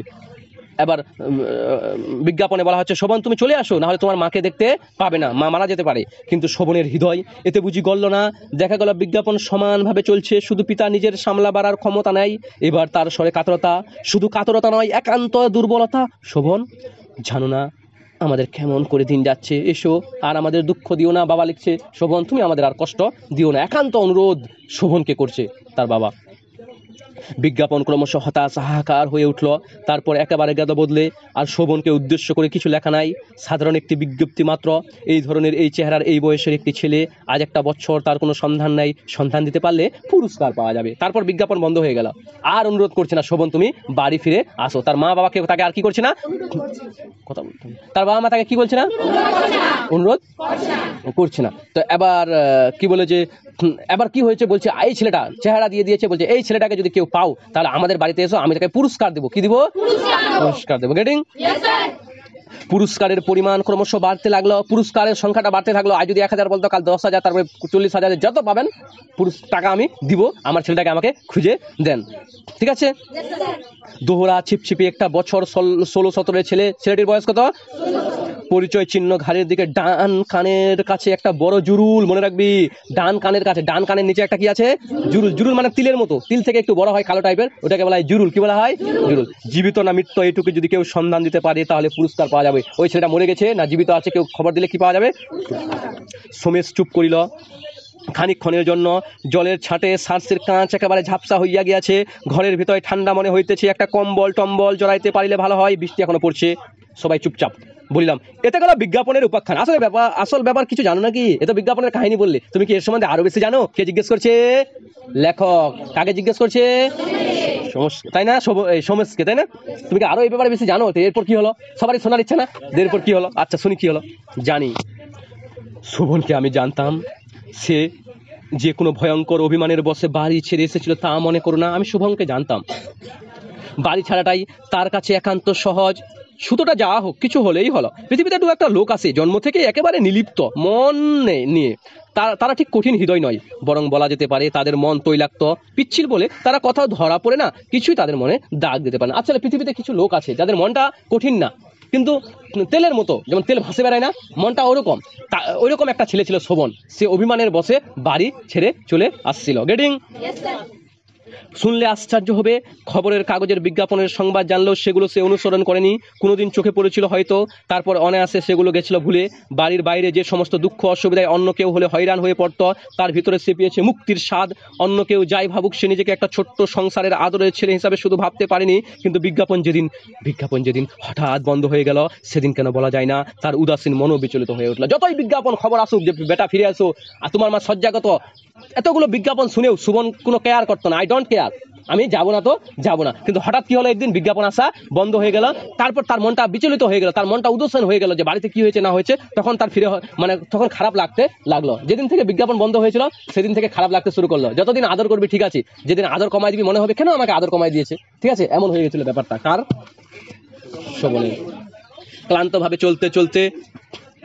এবার বিজ্ঞাপনে বলা হচ্ছে শোভন তুমি চলে আসো, না হলে তোমার মাকে দেখতে পাবে না, মা মারা যেতে পারে। কিন্তু শোভনের হৃদয় এতে বুঝি গলল না। দেখা গেল বিজ্ঞাপন সমানভাবে চলছে, শুধু পিতা নিজের সামলাবার আর ক্ষমতা নেই। এবার তার স্বরে কাতরতা, শুধু কাতরতা নয়, একান্ত দুর্বলতা। শোভন, জানো না আমাদের কেমন করে দিন যাচ্ছে, এসো আর আমাদের দুঃখ দিও না। বাবা লিখছে, শোভন তুমি আমাদের আর কষ্ট দিও না। একান্ত অনুরোধ শোভনকে করছে তার বাবা। বিজ্ঞাপন ক্রমশ হতাশ হাহাকার হয়ে উঠল। তারপর একেবারে গেদ বদলে আর শোভনকে উদ্দেশ্য করে কিছু লেখা নাই, সাধারণ একটি বিজ্ঞপ্তি মাত্র। এই ধরনের, এই চেহারার, এই বয়সের একটি ছেলে, আজ একটা বছর, তার কোনো সন্ধান নাই, সন্ধান দিতে পারলে পুরস্কার পাওয়া যাবে। তারপর বিজ্ঞাপন বন্ধ হয়ে গেল। আর অনুরোধ করছে না শোভন তুমি বাড়ি ফিরে আসো। তার মা বাবাকে তাকে আর কি করছে না, কথা বলতে, তার বাবা মা তাকে কি বলছে না, অনুরোধ করছে না। তো এবার কি বলে যে, এবার কি হয়েছে বলছে, এই ছেলেটা চেহারা দিয়ে দিয়েছে, বলছে এই ছেলেটাকে যদি কেউ পাও তাহলে আমাদের বাড়িতে এসো, আমি তাকে পুরস্কার দেবো। কি দিব? পুরস্কার দেবো। গেটিং? পুরস্কারের পরিমাণ ক্রমশ বাড়তে লাগলো, পুরস্কারের সংখ্যাটা বাড়তে থাকলো। আজ যদি 1000 বলতো, কাল 10,000, তারপরে 40,000, যত পাবেন টাকা আমি দিব, আমার ছেলেটাকে আমাকে খুঁজে দেন। ঠিক আছে? দোহরা ছিপছিপি একটা বছর, 16-17 ছেলেটির বয়স কত? পরিচয় চিহ্ন ঘাড়ের দিকে, ডান কানের কাছে একটা বড় জুরুল। মনে রাখবি, ডান কানের কাছে, ডান কানের নিচে একটা কি আছে? জুরুল। জুরুল মানে তিলের মতো, তিল থেকে একটু বড় হয়, কালো টাইপের, ওটাকে বলা হয় জুরুল। কি বলা হয়? জুরুল। জীবিত না মৃত্যু এইটুকু যদি কেউ সন্ধান দিতে পারে তাহলে পুরস্কার পাওয়া যাবে। ওই ছেলেটা মরে গেছে না জীবিত আছে কেউ খবর দিলে কি পাওয়া যাবে? সোমেশ চুপ করিল খানিকক্ষণের জন্য। জলের ছাটে সার্সের কাঁচ একেবারে ঝাপসা হইয়া গিয়াছে। ঘরের ভিতরে ঠান্ডা মনে হইতেছে, একটা কম্বল টম্বল জড়াইতে পারিলে ভালো হয়। বৃষ্টি এখনো পড়ছে। সবাই চুপচাপ। বলিলাম, এতে গেল বিজ্ঞাপনের উপাখ্যান। আসল ব্যাপার কিছু জানো নাকি? এ তো বিজ্ঞাপনের কাহিনী বললে, তুমি কি এর সম্বন্ধে আরো বেশি জানো? কে জিজ্ঞেস করছে? লেখক। কাকে জিজ্ঞেস করছে? তাই না? সোমেশকে, তাই না? তুমি কি আরো এই ব্যাপারে বেশি জানো? তো এরপর কি হলো? সবারই শোনার ইচ্ছে না? এরপর কি হলো? আচ্ছা শুনি কি হলো। জানি, শোভনকে আমি জানতাম। সে যে কোনো ভয়ঙ্কর অভিমানের বসে বাড়ি ছেড়ে এসেছিল তা মনে করো না। আমি শোভনকে জানতাম। বাড়ি ছাড়াটাই তার কাছে একান্ত সহজ। সুতোটা যা হোক, কিছু হলেই হলো। পৃথিবীতে দু একটা লোক আছে জন্ম থেকে একেবারে নিলিপ্ত মন নিয়ে, তারা ঠিক কঠিন হৃদয় নয়, বরং বলা যেতে পারে তাদের মন তৈলাক্ত, পিচ্ছিল বলে তারা কোথাও ধরা পড়ে না, কিছুই তাদের মনে দাগ দিতে পারে না। আসলে পৃথিবীতে কিছু লোক আছে যাদের মনটা কঠিন না, কিন্তু তেলের মতো, যেমন তেল ভাসে বেড়ায় না, মনটা ওরকম। ওইরকম একটা ছেলে ছিল শোভন। সে অভিমানের বসে বাড়ি ছেড়ে চলে আসছিল। গেটিং? শুনলে আশ্চর্য হবে, খবরের কাগজের বিজ্ঞাপনের সংবাদ জানলেও সেগুলো সে অনুসরণ করেনি। কোনোদিন চোখে পড়েছিল হয়তো, তারপর অনায়াসে সেগুলো গেছিল ভুলে। বাড়ির বাইরে যে সমস্ত দুঃখ অসুবিধায় অন্য কেউ হলে হয়রান হয়ে পড়তো, তার ভিতরে সে পেয়েছে মুক্তির স্বাদ। অন্য কেউ যাই ভাবুক, সে নিজেকে একটা ছোট্ট সংসারের আদরের ছেলে হিসাবে শুধু ভাবতে পারেনি। কিন্তু বিজ্ঞাপন যেদিন হঠাৎ বন্ধ হয়ে গেল, সেদিন কেন বলা যায় না তার উদাসীন মনো বিচলিত হয়ে উঠল। যতই বিজ্ঞাপন খবর আসুক যে বেটা ফিরে আসো আর তোমার মা শয্যাগত, এতগুলো বিজ্ঞাপন শুনেও শোভন কোনো কেয়ার করতো না। আই ডোন্ট কেয়ার, আমি যাবো না। কিন্তু হঠাৎ কি হলো, একদিন বিজ্ঞাপন আসা বন্ধ হয়ে গেল। তারপর তার মনটা বিচলিত হয়ে গেল, তার মনটা উদাসীন হয়ে গেল যে বাড়িতে কি হয়েছে না হয়েছে। তখন তার তখন খারাপ লাগতে লাগলো। যেদিন থেকে বিজ্ঞাপন বন্ধ হয়েছিল সেদিন থেকে খারাপ লাগতে শুরু করলো। যতদিন আদর করবি ঠিক আছে, যেদিন আদর কমাই দিবি মনে হবে কেন আমাকে আদর কমাই দিয়েছে। ঠিক আছে? এমন হয়ে গেছিল ব্যাপারটা। কার? শোভনের। ক্লান্তভাবে চলতে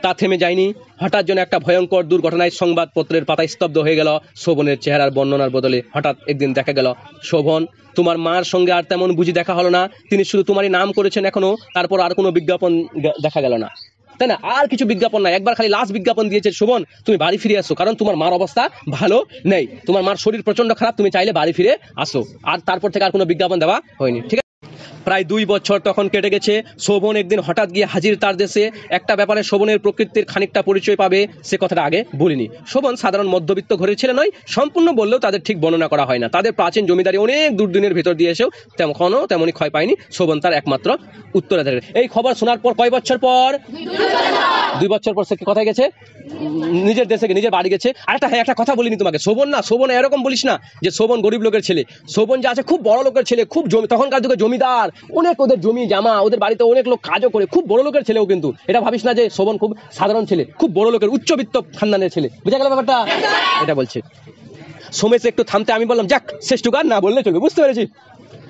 তা থেমে যায়নি। হঠাৎ যেন একটা ভয়ঙ্কর দুর্ঘটনায় সংবাদপত্রের পাতায় স্তব্ধ হয়ে গেল। শোভনের চেহারার বর্ণনার বদলে হঠাৎ একদিন দেখা গেল, শোভন তোমার মার সঙ্গে আর তেমন বুঝি দেখা হলো না, তিনি শুধু তোমারই নাম করেছেন এখনো। তারপর আর কোনো বিজ্ঞাপন দেখা গেল না, তাই না? আর কিছু বিজ্ঞাপন নাই। একবার খালি লাস্ট বিজ্ঞাপন দিয়েছে, শোভন তুমি বাড়ি ফিরে আসো, কারণ তোমার মার অবস্থা ভালো নেই, তোমার মার শরীর প্রচন্ড খারাপ, তুমি চাইলে বাড়ি ফিরে আসো। আর তারপর থেকে আর কোনো বিজ্ঞাপন দেওয়া হয়নি। ঠিক আছে? প্রায় 2 বছর তখন কেটে গেছে। শোভন একদিন হঠাৎ গিয়ে হাজির তার দেশে। একটা ব্যাপারে শোভনের প্রকৃতির খানিকটা পরিচয় পাবে, সে কথাটা আগে বলিনি। শোভন সাধারণ মধ্যবিত্ত ঘরের ছেলে নয়, সম্পূর্ণ বললেও তাদের ঠিক বর্ণনা করা হয় না। তাদের প্রাচীন জমিদারি অনেক দুর্দিনের ভিতর দিয়ে এসেও তেমনই ক্ষয় পায়নি। শোভন তার একমাত্র উত্তরাধিকারী। এই খবর শোনার পর কয় বছর পর? 2 বছর পর সে কোথায় গেছে? নিজের দেশে, নিজের বাড়ি গেছে। আর একটা কথা বলিনি তোমাকে, শোভন এরকম বলিস না যে শোভন গরিব লোকের ছেলে। শোভন যে আছে খুব বড় লোকের ছেলে, খুব জমি, তখনকার যুগে জমিদার, অনেক ওদের জমি জামা, ওদের বাড়িতে অনেক লোক কাজও করে, খুব বড় লোকের ছেলেও কিন্তু। এটা ভাবিস না যে শোভন খুব সাধারণ ছেলে, খুব বড় লোকের উচ্চবিত্ত খানদানের ছেলে। বুঝা গেল ব্যাপারটা? এটা বলছে। সোমেশ একটু থামতে আমি বললাম, যাক শেষটুকু আর না বললে চলবে, বুঝতে পেরেছি।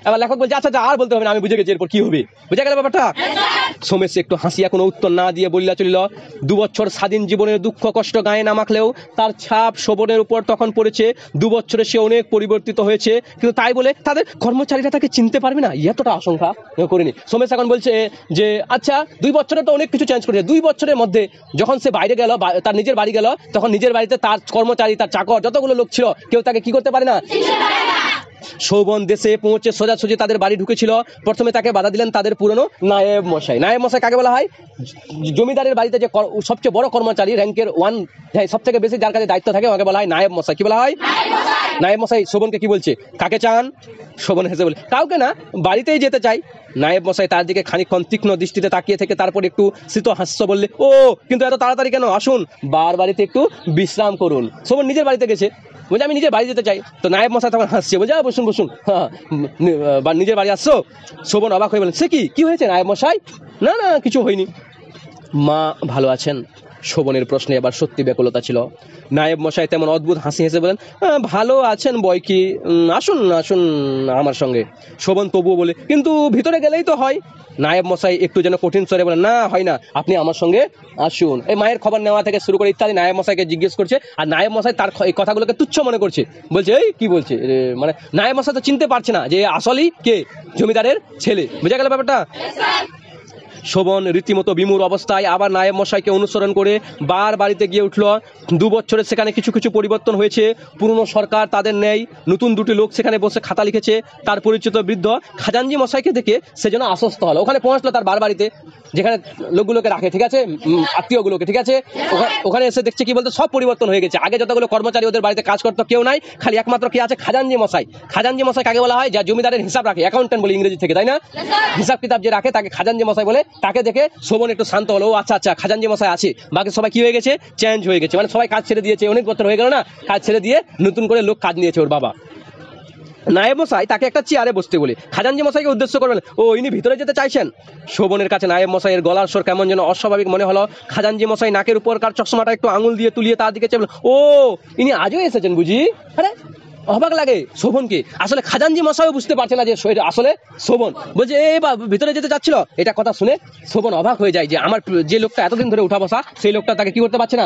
এবার লেখক বলছে, আচ্ছা আর বলতে হবে না, আমি বুঝে গেছি এরপর কি হবে। বুঝা গেল ব্যাপারটা? সোমেশ একটু হাসিয়া কোনো উত্তর না দিয়ে বলিয়া চলিল, 2 বছর স্বাধীন জীবনের দুঃখ কষ্ট গায়ে না মাখলেও তার ছাপ শোভনের উপর তখন পড়েছে। 2 বছরে সে অনেক পরিবর্তিত হয়েছে, কিন্তু তাই বলে তাদের কর্মচারীরা তাকে চিনতে পারবে না, এতটা আশঙ্কা করিনি। সোমেশ এখন বলছে যে আচ্ছা 2 বছরে তো অনেক কিছু চেঞ্জ করেছে। 2 বছরের মধ্যে যখন সে বাইরে গেল, তার নিজের বাড়ি গেল, তখন নিজের বাড়িতে তার কর্মচারী, তার চাকর, যতগুলো লোক ছিল, কেউ তাকে কি করতে পারে না। শোভন দেশে পৌঁছে সোজাসুজি তাদের বাড়ি ঢুকেছিল। প্রথমে তাকে বাধা দিলেন তাদের পুরনো নায়েব মশাই। নায়েব মশাই কাকে বলা হয়? জমিদারের বাড়িতে যে সবচেয়ে বড় কর্মচারী, র্যাঙ্কের 1, সব থেকে বেশি যার কাছে দায়িত্ব থাকে, ওকে বলা হয় নায়েব মশাই। কি বলা হয়? নায়েব মশাই শোভনকে কি বলছে? কাকে চান? শোভন হেসে বলে, কাউকে না, বাড়িতেই যেতে চাই। নায়েব মশাই তার দিকে খানিকক্ষণ তীক্ষ্ণ দৃষ্টিতে তাকিয়ে থেকে তারপর একটু শীত হাস্য বললে, ও কিন্তু এত তাড়াতাড়ি কেন? আসুন, বাড়িতে একটু বিশ্রাম করুন। শোভন নিজের বাড়িতে গেছে, বলছে আমি নিজের বাড়ি যেতে চাই। তো নায়েব মশাই তখন হাসছে, বলছে বসুন। হ্যাঁ, নিজের বাড়ি আসছো? শোভন অবাক হয়ে বলেন, সে কি হয়েছে নায়েব মশাই? না কিছু হয়নি। মা ভালো আছেন? শোভনের প্রশ্নে এবার সত্যি ব্যাকুলতা ছিল। নায়েব মশাই তেমন অদ্ভুত হাসি হেসে বলেন, ভালো আছেন বই কি, আসুন আমার সঙ্গে। শোভন তবুও বলে, কিন্তু ভিতরে গেলেই তো হয়। নায়েব মশাই একটু যেন কঠিন স্বরে বলেন, না হয় না, আপনি আমার সঙ্গে আসুন। এই মায়ের খবর নেওয়া থেকে শুরু করে ইত্যাদি নায়েব মশাইকে জিজ্ঞেস করছে। আর নায়েব মশাই তার এই কথাগুলোকে তুচ্ছ মনে করছে, বলছে এই কি বলছে, মানে নায়েব মশাই তো চিনতে পারছে না যে আসলেই কে, জমিদারের ছেলে। বুঝা গেল ব্যাপারটা? শোভন রীতিমতো বিমূঢ় অবস্থায় আবার নায়েব মশাইকে অনুসরণ করে বাড়িতে গিয়ে উঠল। 2 বছরে সেখানে কিছু পরিবর্তন হয়েছে। পুরনো সরকার তাদের নেই, নতুন 2টি লোক সেখানে বসে খাতা লিখেছে। তার পরিচিত বৃদ্ধ খাজানজি মশাইকে দেখে সেজন্য আশ্বস্ত হলো। ওখানে পৌঁছলো তার বাড়িতে, যেখানে লোকগুলোকে রাখে, ঠিক আছে, আত্মীয়গুলোকে, ঠিক আছে। ওখানে এসে দেখছে কি বলতে, সব পরিবর্তন হয়ে গেছে। আগে যতগুলো কর্মচারী ওদের বাড়িতে কাজ করতো কেউ নাই, খালি একমাত্র কি আছে, খাজানজি মশাই। খাজানজি মশাই কাকে বলা হয়? যা জমিদারের হিসাব রাখে, অ্যাকাউন্টেন্ট বলে ইংরেজি থেকে, তাই না? হিসাব কিতাব যে রাখে তাকে খাজানজি মশাই বলে। তাকে দেখে শোভন একটু শান্ত হলো, আচ্ছা খাজানজি মশাই আছে। বাকি সবাই কি হয়ে গেছে? চেঞ্জ হয়ে গেছে, মানে সবাই কাজ ছেড়ে দিয়েছে, অনেক বছর হয়ে গেল না, কাজ ছেড়ে দিয়ে নতুন করে লোক কাজ নিয়েছে ওর বাবা। নায়েব মশাই তাকে একটা চেয়ারে বসতে বলে খাজানজি মশাইকে উদ্দেশ্য করবেন, ও ইনি ভিতরে যেতে চাইছেন। শোভনের কাছে নায়েব মশাইয়ের গলার স্বর কেমন যেন অস্বাভাবিক মনে হলো। খাজানজি মশাই নাকের উপরকার চশমাটা একটু আঙুল দিয়ে তুলিয়ে তার দিকে চেয়ে, ও ইনি আজও এসেছেন বুঝি? আরে অবাক লাগে শোভনকে। আসলে খাজানজি মশাইও বুঝতে পারছে না যে আসলে শোভন। বলছে ভিতরে যেতে চাচ্ছিল। এটা কথা শুনে শোভন অবাক হয়ে যায় যে আমার যে লোকটা এতদিন ধরে উঠা বসা, সেই লোকটা তাকে কি করতে পারছে না।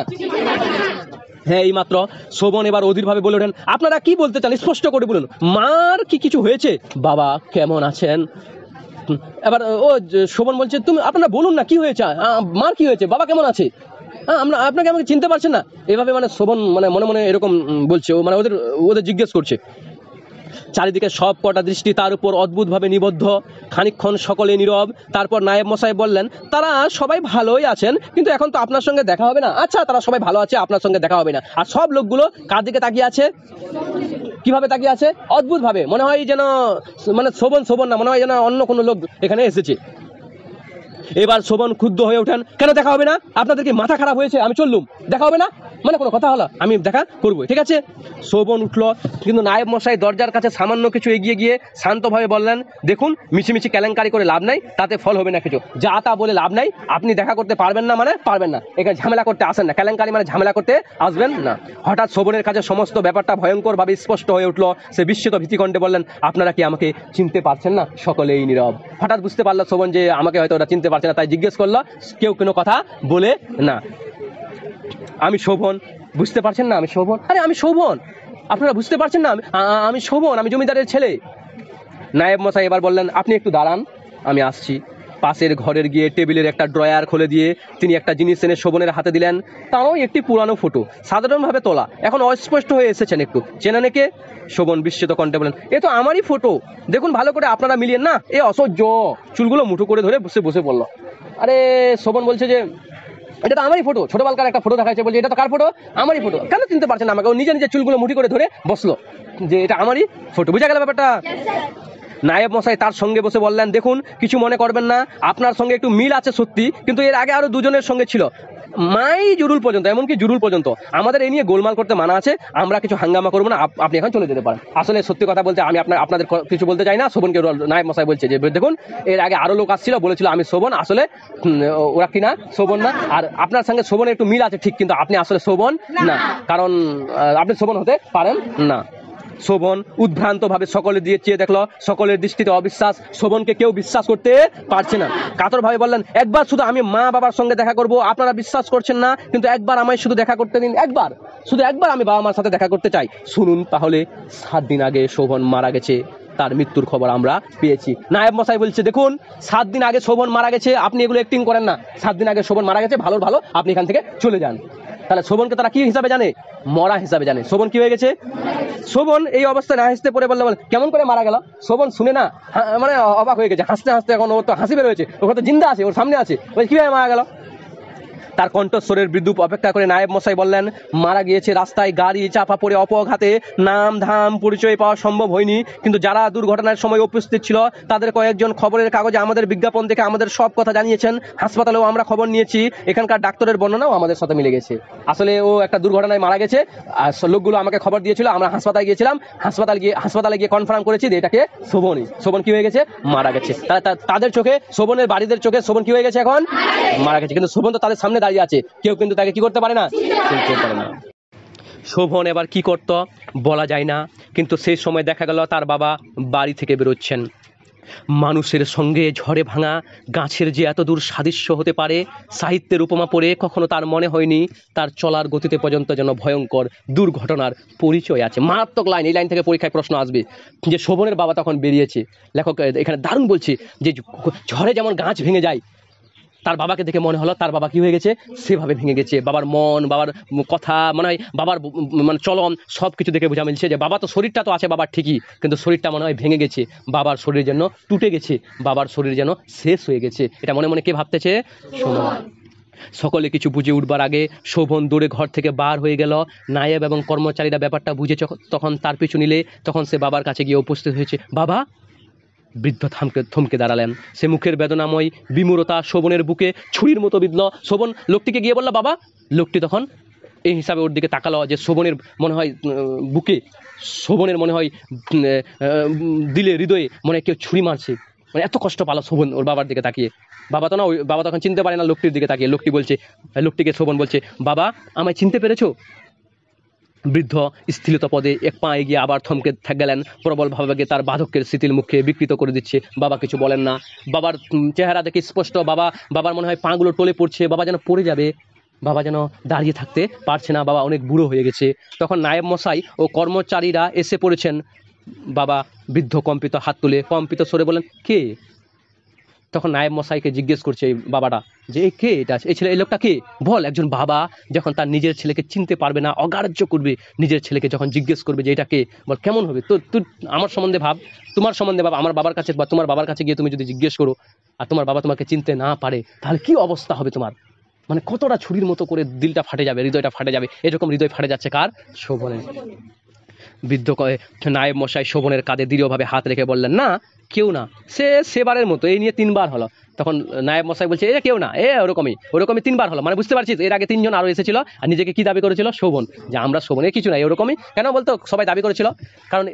হ্যাঁ, এই মাত্র শোভন এবার অধীরভাবে বলে ওঠেন, আপনারা কি বলতে চান স্পষ্ট করে বলুন, মার কি কিছু হয়েছে? বাবা কেমন আছেন? এবার শোভন বলছে, আপনারা বলুন না কি হয়েছে, মার কি হয়েছে, বাবা কেমন আছে? আপনাকে আমাকে চিনতে পারছেন না? এভাবে মানে শোভন মানে মনে মনে এরকম বলছে, মানে ওদের জিজ্ঞেস করছে। চারিদিকে সব কটা দৃষ্টি তার উপর অদ্ভুতভাবে নিবদ্ধ। খানিকক্ষণ সকলে নীরব। তারপর নায়েব মশাই বললেন, তারা সবাই ভালোই আছেন, কিন্তু এখন তো আপনার সঙ্গে দেখা হবে না। আচ্ছা, তারা সবাই ভালো আছে, আপনার সঙ্গে দেখা হবে না। আর সব লোকগুলো কার দিকে তাকিয়ে আছে? কিভাবে তাকিয়ে আছে? অদ্ভুত ভাবে, মনে হয় যেন মানে শোভন না, মনে হয় যেন অন্য কোনো লোক এখানে এসেছে। এবার শোভন ক্ষুব্ধ হয়ে ওঠেন, কেন দেখা হবে না? আপনাদের কি মাথা খারাপ হয়েছে? আমি চললুম, দেখা হবে না মানে কোনো কথা হলো? আমি দেখা করবো, ঠিক আছে। শোভন উঠল, কিন্তু নায়েব মশাই দরজার কাছে সামান্য কিছু এগিয়ে গিয়ে শান্তভাবে বললেন, দেখুন মিছিমিছি কেলেঙ্কারি করে লাভ নাই, তাতে ফল হবে না কিছু। যা তা বলে লাভ নাই, আপনি দেখা করতে পারবেন না মানে পারবেন না, এখানে ঝামেলা করতে আসেন না, কেলেঙ্কারি মানে ঝামেলা করতে আসবেন না। হঠাৎ শোভনের কাছে সমস্ত ব্যাপারটা ভয়ঙ্করভাবে স্পষ্ট হয়ে উঠল। সে বিস্মিত ভীতিকণ্ঠে বললেন, আপনারা কি আমাকে চিনতে পারছেন না? সকলেই নীরব। হঠাৎ বুঝতে পারলো শোভন যে আমাকে হয়তো ওরা চিনতে পারছে না, তাই জিজ্ঞেস করলো। কেউ কোনো কথা বলে না। আমি শোভন, বুঝতে পারছেন না? আমি শোভন। আরে আমি শোভন, আপনারা বুঝতে পারছেন না? আমি শোভন, আমি জমিদারের ছেলে। নায়েব মশাই এবার বললেন, আপনি একটু দাঁড়ান, আমি আসছি। পাশের ঘরের গিয়ে টেবিলের একটা ড্রয়ার খুলে দিয়ে তিনি একটা জিনিস এনে শোভনের হাতে দিলেন। তাও একটি পুরানো ফটো, সাধারণভাবে তোলা, এখন অস্পষ্ট হয়ে এসেছেন একটু। চেনা নেকে? শোভন বিস্মিত কণ্ঠে বলেন, এ তো আমারই ফটো, দেখুন ভালো করে, আপনারা মিলিয়ে না। এ অসহ্য, চুলগুলো মুঠো করে ধরে বসে বসে বলল। আরে শোভন বলছে যে এটা তো আমারই ফটো, ছোটবেলাকার একটা ফটো দেখাচ্ছে, বলছে এটা তো কার ফটো? আমারই ফটো। কেন চিনতে পারছেন না আমাকে? ও নিজে নিজে চুলগুলো মুঠি করে ধরে বসলো যে এটা আমারই ফটো। বুঝা গেল ব্যাপারটা? নায়েব মশাই তার সঙ্গে বসে বললেন, দেখুন কিছু মনে করবেন না, আপনার সঙ্গে একটু মিল আছে সত্যি, কিন্তু এর আগে আরো দুজনের সঙ্গে ছিল, মাই জুরুল পর্যন্ত, এমনকি জুরুল পর্যন্ত। আমাদের এই নিয়ে গোলমাল করতে মানা আছে, আমরা কিছু হাঙ্গামা করবো না, আপনি এখন চলে যেতে পারেন। আসলে সত্যি কথা বলতে আমি আপনাদের কিছু বলতে চাই না। শোভনকে নায়েব মশাই বলছে যে দেখুন এর আগে আরো লোক আসছিল, বলেছিল আমি শোভন, আসলে ওরা কিনা শোভন না, আর আপনার সঙ্গে শোভনের একটু মিল আছে ঠিক, কিন্তু আপনি আসলে শোভন না, কারণ আপনি শোভন হতে পারেন না। শোভন উদ্ভ্রান্ত ভাবে সকলের দিয়ে চেয়ে দেখলো, সকলের দৃষ্টিতে অবিশ্বাস, শোভনকে কেউ বিশ্বাস করতে পারছে না। কাতর ভাবে বললেন, একবার শুধু আমি মা বাবার সঙ্গে দেখা করব, আপনারা বিশ্বাস করছেন না, কিন্তু একবার আমায় শুধু দেখা করতে দিন, একবার, শুধু একবার আমি বাবা মার সাথে দেখা করতে চাই। শুনুন তাহলে, 7 দিন আগে শোভন মারা গেছে, তার মৃত্যুর খবর আমরা পেয়েছি। নায়েব মশাই বলছে, দেখুন 7 দিন আগে শোভন মারা গেছে, আপনি এগুলো অ্যাক্টিং করেন না। 7 দিন আগে শোভন মারা গেছে, ভালো ভালো আপনি এখান থেকে চলে যান। তাহলে শোভনকে তারা কি হিসাবে জানে? মরা হিসাবে জানে। শোভন কি হয়ে গেছে? শোভন এই অবস্থায় না হাসতে পড়ে বলল, কেমন করে মারা গেল? শোভন শুনে না মানে অবাক হয়ে গেছে, হাসতে হাসতে এখন ওর তো হাসি বের হয়েছে, ওর তো জিন্দা আছে, ওর সামনে আছে, কিভাবে মারা গেল? তার কণ্ঠস্বরের বিদ্যুৎ অপেক্ষা করে নায়েব মশাই বললেন, মারা গিয়েছে রাস্তায় গাড়ি চাপা পড়ে অপঘাতে, নাম ধাম পরিচয় পাওয়া সম্ভব হয়নি, কিন্তু যারা দুর্ঘটনার সময় উপস্থিত ছিল তাদের কয়েকজন খবরের কাগজে আমাদের বিজ্ঞাপন দেখে আমাদের সব কথা জানিয়েছেন, হাসপাতালেও আমরা খবর নিয়েছি, এখানকার ডাক্তারের বর্ণনাও আমাদের সাথে মিলে গেছে। আসলে ও একটা দুর্ঘটনায় মারা গেছে, আর লোকগুলো আমাকে খবর দিয়েছিল, আমরা হাসপাতালে গিয়েছিলাম, হাসপাতালে গিয়ে কনফার্ম করেছি যে এটাকে শোভনই। শোভন কি হয়ে গেছে? মারা গেছে। তাদের চোখে, শোভনের বাড়িদের চোখে শোভন কি হয়ে গেছে? এখন মারা গেছে, কিন্তু শোভন তো তাদের সামনে দাঁড়িয়ে আছে, কেউ কিন্তু তাকে কি করতে পারে না, চিনতে পারে না। শোভন এবার কি করত বলা যায় না, কিন্তু সেই সময় দেখা গেল তার বাবা বাড়ি থেকে বেরোচ্ছেন। মানুষের সঙ্গে ঝড়ে ভাঙা গাছের যে এত দূর সাদৃশ্য হতে পারে, সাহিত্যের উপমা পড়ে কখনো তার মনে হয়নি তার চলার গতিতে পর্যন্ত যেন ভয়ঙ্কর দুর্ঘটনার পরিচয় আছে। মারাত্মক লাইন, এই লাইন থেকে পরীক্ষায় প্রশ্ন আসবে যে শোভনের বাবা তখন বেরিয়েছে। লেখক এখানে দারুণ বলছে যে ঝড়ে যেমন গাছ ভেঙে যায়, তার বাবাকে দেখে মনে হলো তার বাবা কি হয়ে গেছে, সেভাবে ভেঙে গেছে। বাবার মন, বাবার কথা, মনে হয় বাবার মানে চলন, সব কিছু দেখে বোঝা মিলছে যে বাবা তো, শরীরটা তো আছে বাবার ঠিকই, কিন্তু শরীরটা মনে হয় ভেঙে গেছে, বাবার শরীর যেন টুটে গেছে, বাবার শরীর যেন শেষ হয়ে গেছে। এটা মনে মনে কে ভাবতেছে? শোনো। সকলে কিছু বুঝে উঠবার আগে শোভন দৌড়ে ঘর থেকে বার হয়ে গেল। নায়েব এবং কর্মচারীরা ব্যাপারটা বুঝে তখন তার পিছু নিলে, তখন সে বাবার কাছে গিয়ে উপস্থিত হয়েছে। বাবা! বৃদ্ধ থমকে দাঁড়ালেন। সে মুখের বেদনাময় বিমূরতা শোভনের বুকে ছুরির মতো বিঁধল। শোভন লোকটিকে গিয়ে বলল, বাবা। লোকটি তখন এই হিসাবে ওর দিকে তাকালো যে শোভনের মনে হয় বুকে, শোভনের মনে হয় দিলে, হৃদয়ে মনে হয় কেউ ছুরি মারছে, মানে এত কষ্ট পালো শোভন ওর বাবার দিকে তাকিয়ে। বাবা তো না, ওই বাবা তখন চিনতে পারে না লোকটির দিকে তাকিয়ে। লোকটিকে শোভন বলছে, বাবা আমায় চিনতে পেরেছো? বৃদ্ধ স্থিরতা পদে এক পা এগিয়ে আবার থমকে গেলেন, প্রবল ভাবে তার বার্ধক্যের স্মৃতির মুখে বিকৃত করে দিচ্ছে। বাবা কিছু বলেন না। বাবার চেহারা দেখে স্পষ্ট বাবার মনে হয় পাগুলো টলে পড়ছে, বাবা যেন পড়ে যাবে, বাবা যেন দাঁড়িয়ে থাকতে পারছে না, বাবা অনেক বুড়ো হয়ে গেছে। তখন নায়েব মশাই ও কর্মচারীরা এসে পড়েছেন। বাবা বৃদ্ধ কম্পিত হাত তুলে কম্পিত স্বরে বলেন, কে? তখন নায়েব মশাইকে জিজ্ঞেস করছে এই বাবাটা যে কে এটা, এই ছেলে, এই লোকটা কে? বল। একজন বাবা যখন তার নিজের ছেলেকে চিনতে পারবে না, অগ্রাহ্য করবে, নিজের ছেলেকে যখন জিজ্ঞেস করবে যে এটা কে, বল কেমন হবে? তো তুই আমার সম্বন্ধে ভাব, তোমার সম্বন্ধে ভাব, আমার বাবার কাছে বা তোমার বাবার কাছে গিয়ে তুমি যদি জিজ্ঞেস করো আর তোমার বাবা তোমাকে চিনতে না পারে, তাহলে কি অবস্থা হবে তোমার? মানে কতটা ছুরির মতো করে দিলটা ফাটে যাবে, হৃদয়টা ফাটে যাবে। এরকম হৃদয় ফাটে যাচ্ছে কার? শোভনের। বৃদ্ধ নায়েব মশাই শোভনের কাঁধে দৃঢ়ভাবে হাত রেখে বললেন, না কেউ না, সেবারের মতো। এই নিয়ে 3 বার হলো। তখন নায়েব মশাই বলছে, এ কেউ না, ওরকমই 3 বার হলো। মানে বুঝতে পারছিস, এর আগে 3 জন আরো এসেছিল, আর নিজেকে কি দাবি করেছিল? শোভন, যে আমরা শোভন, কিছু নাই ওরকমই। কেন বলতো সবাই দাবি করেছিল? কারণ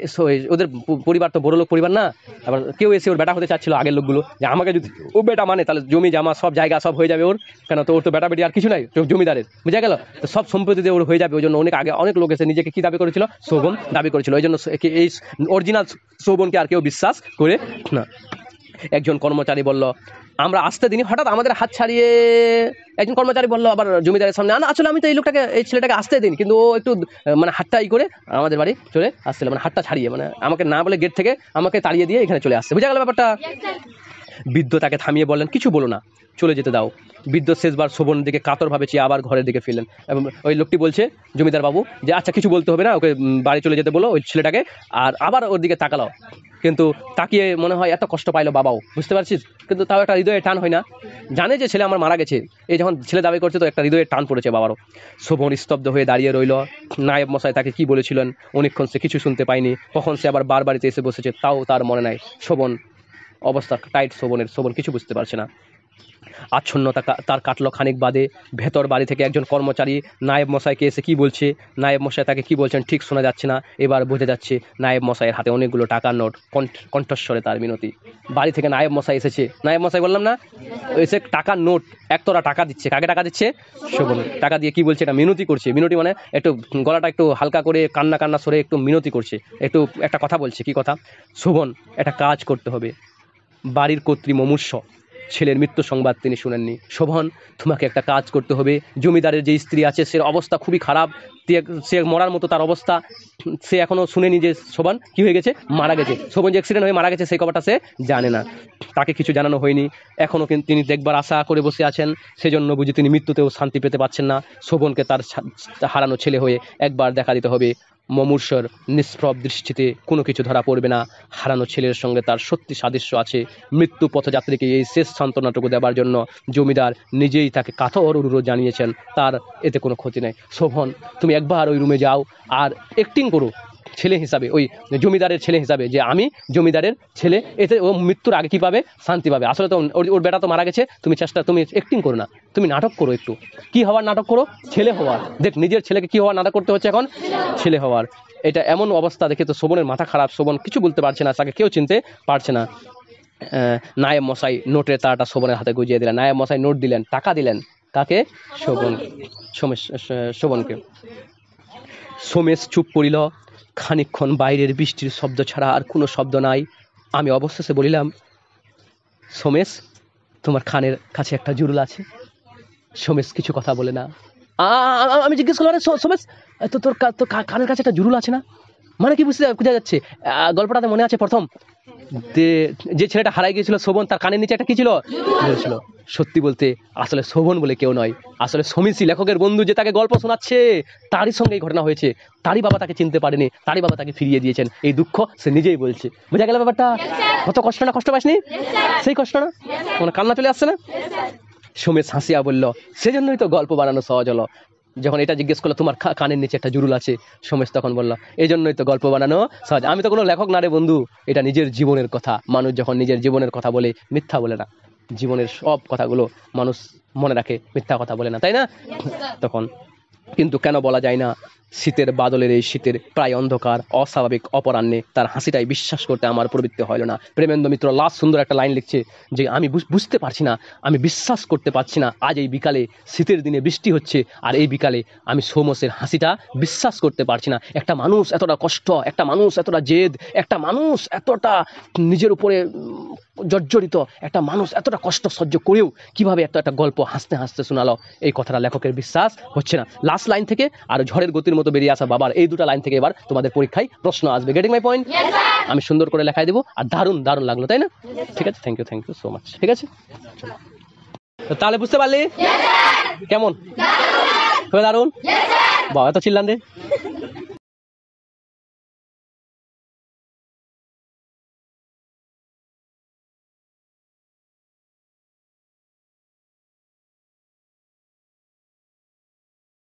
ওদের পরিবার তো বড় লোক পরিবার না। আবার কেউ এসে ওর বেটা হতে চাচ্ছিল, আগের লোকগুলো, যে আমাকে যদি ও বেটা মানে তাহলে জমি জামা সব জায়গা সব হয়ে যাবে ওর। কেন তো ওর তো বেটা বেটি আর কিছু নাই, জমিদারের, বুঝা গেল? তো সব সম্পত্তি দিয়ে ওর হয়ে যাবে। ওই জন্য অনেক লোক এসে নিজেকে কি দাবি করেছিল? শোভন দাবি করেছিল। ওই জন্য এই অরিজিনাল শোভনকে আর কেউ বিশ্বাস করে না। একজন কর্মচারী বলল, আমরা আসতে দিনই, হঠাৎ আমাদের হাত ছাড়িয়ে একজন কর্মচারী বলল আবার জমিদারের সামনে, না আসলে আমি তো এই ছেলেটাকে আসতে দিন, কিন্তু ও একটু মানে হাতটা করে আমাদের বাড়ি চলে আসছিল, মানে হাতটা ছাড়িয়ে, মানে আমাকে না বলে গেট থেকে আমাকে তাড়িয়ে দিয়ে এখানে চলে আসছে। বুঝা গেল ব্যাপারটা? বৃদ্ধ তাকে থামিয়ে বললেন, কিছু বলো না, চলে যেতে দাও। বৃদ্ধ শেষবার শোভনের দিকে কাতরভাবে চেয়ে আবার ঘরের দিকে ফিরলেন এবং ওই লোকটি বলছে জমিদার বাবু যে আচ্ছা কিছু বলতে হবে না, ওকে বাড়ি চলে যেতে বলো ওই ছেলেটাকে। আর আবার ওর দিকে তাকালো, কিন্তু তাকিয়ে মনে হয় এত কষ্ট পাইলো বাবাও, বুঝতে পারছিস, কিন্তু তাও একটা হৃদয়ে টান হয় না, জানে যে ছেলে আমার মারা গেছে, এই যখন ছেলে দাবি করছে তো একটা হৃদয়ে টান পড়েছে বাবারও। শোভন স্তব্ধ হয়ে দাঁড়িয়ে রইল। নায়েব মশাই তাকে কি বলেছিলেন অনেকক্ষণ সে কিছু শুনতে পায়নি, কখন সে আবার বাড়িতে এসে বসেছে তাও তার মনে নাই। শোভন অবস্থা টাইট, শোভন কিছু বুঝতে পারছে না। আচ্ছন্নতা তার কাটলো খানিক বাদে। ভেতর বাড়ি থেকে একজন কর্মচারী নায়েব মশাইকে এসে কি বলছে, নায়েব মশাই তাকে কি বলছেন ঠিক শোনা যাচ্ছে না। এবার বোঝা যাচ্ছে নায়েব মশাইয়ের হাতে অনেকগুলো টাকার নোট, কণ্ঠস্বরে তার মিনতি। বাড়ি থেকে নায়েব মশাই এসেছে, নায়েব মশাই বললাম না, এসে টাকার নোট একতরা টাকা দিচ্ছে। কাকে টাকা দিচ্ছে? শোভন। টাকা দিয়ে কি বলছে, এটা মিনতি করছে। মিনতি মানে একটু গলাটা একটু হালকা করে কান্না সরে একটু মিনতি করছে, একটু একটা কথা বলছে। কি কথা? শোভন, একটা কাজ করতে হবে। বাড়ির কর্ত্রী মুমূর্ষ, ছেলের মৃত্যু সংবাদ তিনি শুনেননি। শোভন, তোমাকে একটা কাজ করতে হবে। জমিদারের যে স্ত্রী আছে সে অবস্থা খুবই খারাপ, সে মরার মতো তার অবস্থা। সে এখনো শুনেনি যে শোভন কি হয়ে গেছে, মারা গেছে। শোভন যে অ্যাক্সিডেন্ট হয়ে মারা গেছে সেই খবরটা সে জানে না, তাকে কিছু জানানো হয়নি। এখনও কিন্তু তিনি দেখবার আশা করে বসে আছেন, সেজন্য বুঝি তিনি মৃত্যুতেও শান্তি পেতে পারছেন না। শোভনকে তার হারানো ছেলে হয়ে একবার দেখা দিতে হবে। মুমূর্ষর নিষ্প্রভ দৃষ্টিতে কোনো কিছু ধরা পড়বে না। হারানো ছেলের সঙ্গে তার সত্যি সাদৃশ্য আছে। মৃত্যু পথযাত্রীকে এই শেষ সান্ত্বনাটুকু দেবার জন্য জমিদার নিজেই তাকে কাতর অনুরোধ জানিয়েছেন, তার এতে কোনো ক্ষতি নেই। শোভন, তুমি একবার ওই রুমে যাও আর অ্যাক্টিং করো ছেলে হিসাবে, ওই জমিদারের ছেলে হিসাবে, যে আমি জমিদারের ছেলে। এতে ও মৃত্যুর আগে কী পাবে? শান্তি পাবে। আসলে তো ওর বেটা তো মারা গেছে, তুমি অ্যাক্টিং করো না, তুমি নাটক করো। একটু কি হওয়ার নাটক করো? ছেলে হওয়ার। দেখ নিজের ছেলেকে কি হওয়ার নাটক করতে হচ্ছে এখন? ছেলে হওয়ার। এটা এমন অবস্থা দেখে তো শোভনের মাথা খারাপ। শোভন কিছু বলতে পারছে না, তাকে কেউ চিনতে পারছে না। নায়েব মশাই নোটের তারাটা শোভনের হাতে গুজিয়ে দিলেন। নায়েব মশাই নোট দিলেন, টাকা দিলেন। কাকে? শোভনকে। সোমেশ চুপ করিল। খানিকক্ষণ বাইরের বৃষ্টির শব্দ ছাড়া আর কোনো শব্দ নাই। আমি অবশেষে বলিলাম, সোমেশ, তোমার কানের কাছে একটা জুরুল আছে। সোমেশ কিছু কথা বলে না। আমি জিজ্ঞেস করলাম, সোমেশ, তোর কানের কাছে একটা জুরুল আছে না? মানে কি বোঝা যাচ্ছে? গল্পটাতে মনে আছে প্রথম যে ছেলেটা হারাই গিয়েছিল শোভন, তার কানের নিচে একটা কি ছিল? ছিল। সত্যি বলতে আসলে শোভন বলে কেউ নয়, আসলে সমীচি লেখকের বন্ধু যে তাকে গল্প শোনাচ্ছে তারই সঙ্গে এই ঘটনা হয়েছে। তারই বাবা তাকে চিনতে পারেনি, তারই বাবা তাকে ফিরিয়ে দিয়েছেন। এই দুঃখ সে নিজেই বলছে। বুঝা গেল ব্যাপারটা? কত কষ্ট না, কষ্ট পাসনি? সেই কষ্ট না, মানে কান্না চলে আসছে না? সোমেশ হাসিয়া বলল, সেজন্যই তো গল্প বানানো সহজ হলো। যখন এটা জিজ্ঞেস করলো তোমার কানের নিচে একটা জুরুল আছে, সোমেশ তখন বলল, এই জন্যই তো গল্প বানানো সহজ। আমি তো কোনো লেখক না রে বন্ধু, এটা নিজের জীবনের কথা। মানুষ যখন নিজের জীবনের কথা বলে মিথ্যা বলে না, জীবনের সব কথাগুলো মানুষ মনে রাখে, মিথ্যা কথা বলে না, তাই না? তখন কিন্তু কেন বলা যায় না, শীতের বাদলের এই শীতের প্রায় অন্ধকার অস্বাভাবিক অপরাহ্নে তার হাসিটাই বিশ্বাস করতে আমার প্রবৃত্তি হয় না। প্রেমেন্দ্র মিত্র লাস্ট সুন্দর একটা লাইন লিখছে যে আমি বুঝতে পারছি না, আমি বিশ্বাস করতে পারছি না, আজ এই বিকালে শীতের দিনে বৃষ্টি হচ্ছে আর এই বিকালে আমি সোমেশের হাসিটা বিশ্বাস করতে পারছি না। একটা মানুষ এতটা কষ্ট, একটা মানুষ এতটা জেদ, একটা মানুষ এতটা নিজের উপরে জর্জরিত, একটা মানুষ এতটা কষ্ট সহ্য করেও কিভাবে একটা গল্প হাসতে হাসতে শোনালো, এই কথাটা লেখকের বিশ্বাস হচ্ছে না। লাস্ট লাইন থেকে আর ঝড়ের গতির মতো বেরিয়ে আসা বাবার, এই দুটো লাইন থেকে এবার তোমাদের পরীক্ষায় প্রশ্ন আসবে। Getting my point? আমি সুন্দর করে লেখাই দেবো, আর দারুণ দারুণ লাগলো, তাই না? ঠিক আছে, থ্যাংক ইউ সো মাচ। ঠিক আছে, তাহলে বুঝতে পারলি কেমন? দারুণ। বাবা তো চিল্লান রে।